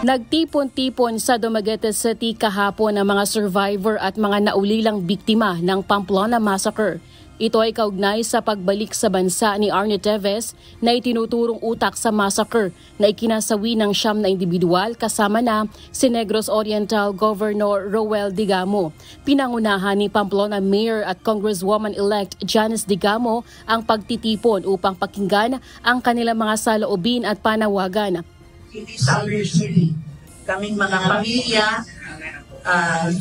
Nagtipon-tipon sa Dumaguete City kahapon ang mga survivor at mga naulilang biktima ng Pamplona Massacre. Ito ay kaugnay sa pagbalik sa bansa ni Arnie Teves na itinuturong utak sa massacre na ikinasawi ng 9 na individual kasama na si Negros Oriental Governor Roel Digamo. Pinangunahan ni Pamplona Mayor at Congresswoman-elect Janice Digamo ang pagtitipon upang pakinggan ang kanilang mga saloobin at panawagan. It is our duty. Kaming mga pamilya,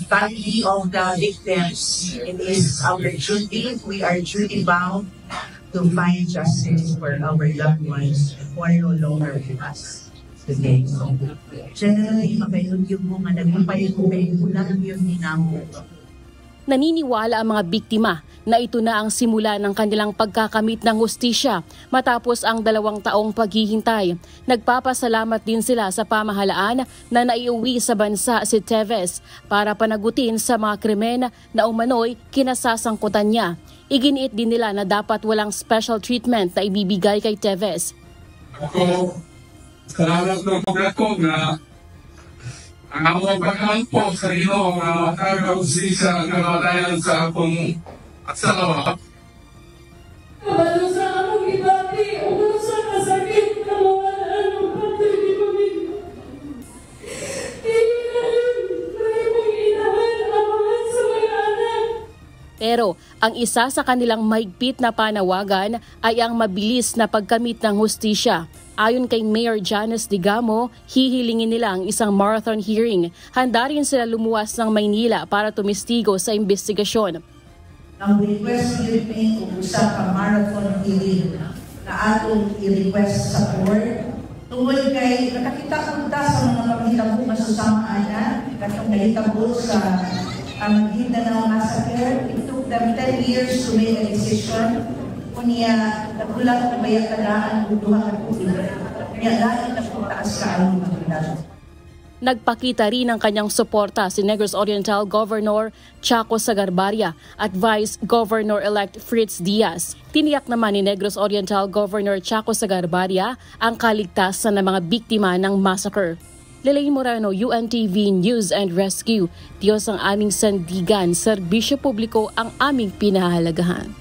family of the victims, it is our duty. We are duty bound to find justice for our loved ones who are no longer with us today. Generally, mapayod yung mga nagpapayod yung ninamo. Naniniwala ang mga biktima na ito na ang simula ng kanilang pagkakamit ng hustisya matapos ang 2 taong paghihintay. Nagpapasalamat din sila sa pamahalaan na naiuwi sa bansa si Teves para panagutin sa mga krimen na umano'y kinasasangkutan niya. Iginiit din nila na dapat walang special treatment na ibibigay kay Teves. Ako, salamat ng pagkakong na ang among pagkakampo sa Ginoo nga makakahustisya ng kamatayan sa akong asawa. Kabalo sa among ibati, o sa kasakit na mawalaan ng pamilya ni pamilya. Tingnan, may mong inahan amahan sa mga anak. Pero ang isa sa kanilang mahigpit na panawagan ay ang mabilis na pagkamit ng hustisya. Ayon kay Mayor Janice Digamo, hihilingin nila ang isang marathon hearing. Handa rin sila lumuwas ng Maynila para tumistigo sa investigasyon. Ang request hearing kung usa ka marathon hearing na atong i-request sa court tungkol kay nakakita punta sa mga pamilya nga susama ana katong nahitabo sa Mindanao Massacre. It took them 10 years to make a decision. Kunya nagulat na bayakalaan ng duha ka tuig. Kunya lain na pagtaas ka ang mga. Nagpakita rin ng kanyang suporta si Negros Oriental Governor Chaco Sagarbarya at Vice Governor-elect Fritz Diaz. Tiniyak naman ni Negros Oriental Governor Chaco Sagarbarya ang kaligtasan ng mga biktima ng massacre. Lelaine Morano, UNTV News and Rescue. Diyos ang aming sandigan, serbisyo publiko ang aming pinahahalagahan.